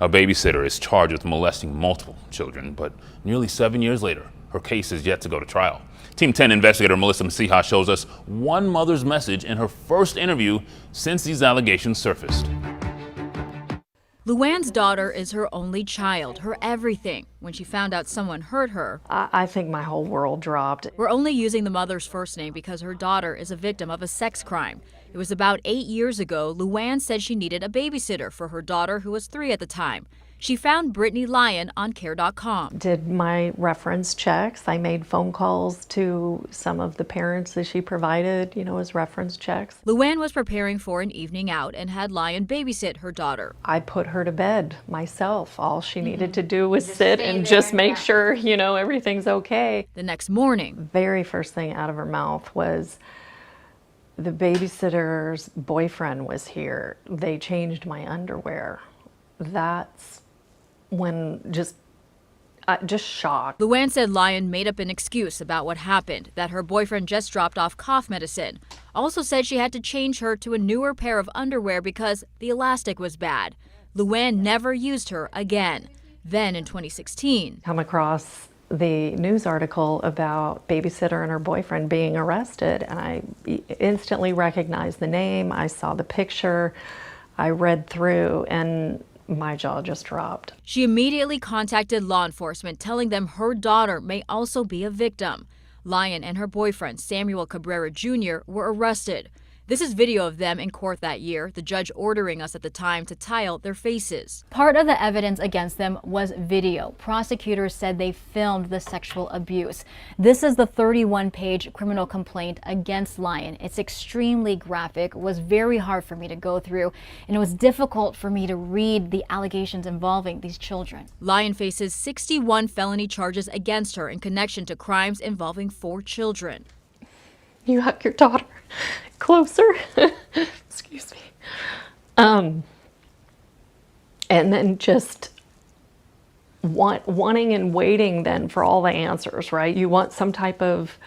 A babysitter is charged with molesting multiple children, but nearly 7 years later, her case is yet to go to trial. Team 10 investigator Melissa Mecija shows us one mother's message in her first interview since these allegations surfaced. Luann's daughter is her only child, her everything. When she found out someone hurt her, I think my whole world dropped. We're only using the mother's first name because her daughter is a victim of a sex crime. It was about 8 years ago. Luann said she needed a babysitter for her daughter, who was 3 at the time. She found Brittany Lyon on care.com. Did my reference checks. I made phone calls to some of the parents that she provided, as reference checks. Luann was preparing for an evening out and had Lyon babysit her daughter. I put her to bed myself. All she needed to do was sit and just make sure, everything's okay. The next morning, Very first thing out of her mouth was, the babysitter's boyfriend was here. They changed my underwear. That's when just shocked. Luann said Lyon made up an excuse about what happened, that her boyfriend just dropped off cough medicine. Also said she had to change her to a newer pair of underwear because the elastic was bad. Luann never used her again. Then in 2016, Come across the news article about babysitter and her boyfriend being arrested, and I instantly recognized the name. I saw the picture, I read through, and my jaw just dropped. She immediately contacted law enforcement, telling them her daughter may also be a victim. Lyon and her boyfriend, Samuel Cabrera Jr., were arrested. This is video of them in court that year, the judge ordering us at the time to tile their faces. Part of the evidence against them was video. Prosecutors said they filmed the sexual abuse. This is the 31-page criminal complaint against Lyon. It's extremely graphic, was very hard for me to go through, and it was difficult for me to read the allegations involving these children. Lyon faces 61 felony charges against her in connection to crimes involving 4 children. You hug your daughter closer. Excuse me. And then just wanting and waiting then for all the answers, right? You want some type of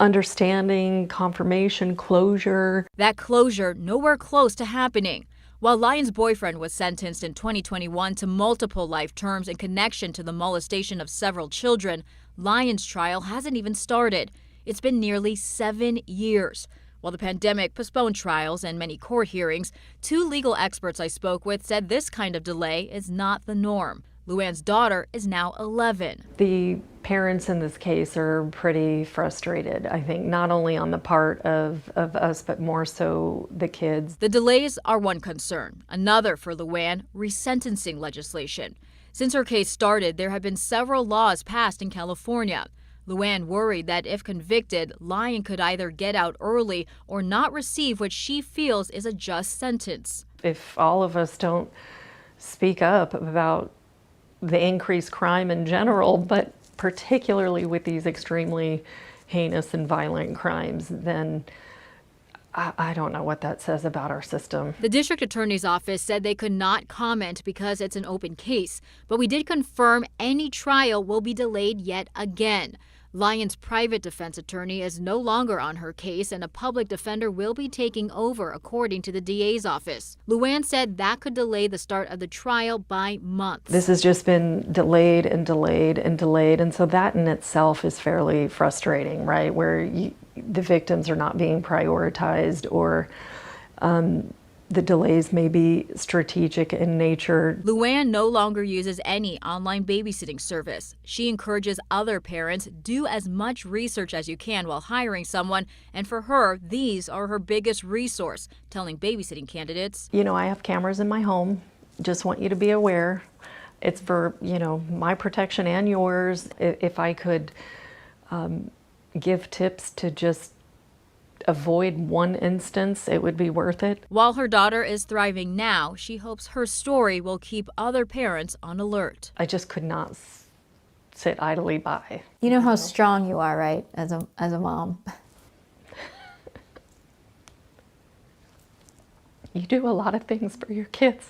understanding, confirmation, closure. That closure nowhere close to happening. While Lyon's boyfriend was sentenced in 2021 to multiple life terms in connection to the molestation of several children, Lyon's trial hasn't even started. It's been nearly 7 years. While the pandemic postponed trials and many court hearings, 2 legal experts I spoke with said this kind of delay is not the norm. Luann's daughter is now 11. The parents in this case are pretty frustrated, I think, not only on the part of us, but more so the kids. The delays are one concern. Another for Luann, resentencing legislation. Since her case started, there have been several laws passed in California. Luann worried that if convicted, Lyon could either get out early or not receive what she feels is a just sentence. If all of us don't speak up about the increased crime in general, but particularly with these extremely heinous and violent crimes, then I don't know what that says about our system. The district attorney's office said they could not comment because it's an open case, but we did confirm any trial will be delayed yet again. Lyon's private defense attorney is no longer on her case, and a public defender will be taking over, according to the DA's office. Luann said that could delay the start of the trial by months. This has just been delayed and delayed and delayed, and so that in itself is fairly frustrating, right? Where the victims are not being prioritized, or the delays may be strategic in nature. Luann no longer uses any online babysitting service. She encourages other parents, do as much research as you can while hiring someone, and for her, these are her biggest resource, telling babysitting candidates. I have cameras in my home. Just want you to be aware. It's for, my protection and yours. If I could give tips to just avoid one instance, it would be worth it. While her daughter is thriving now, she hopes her story will keep other parents on alert. I just could not sit idly by. You know how strong you are, right, as a mom? You do a lot of things for your kids.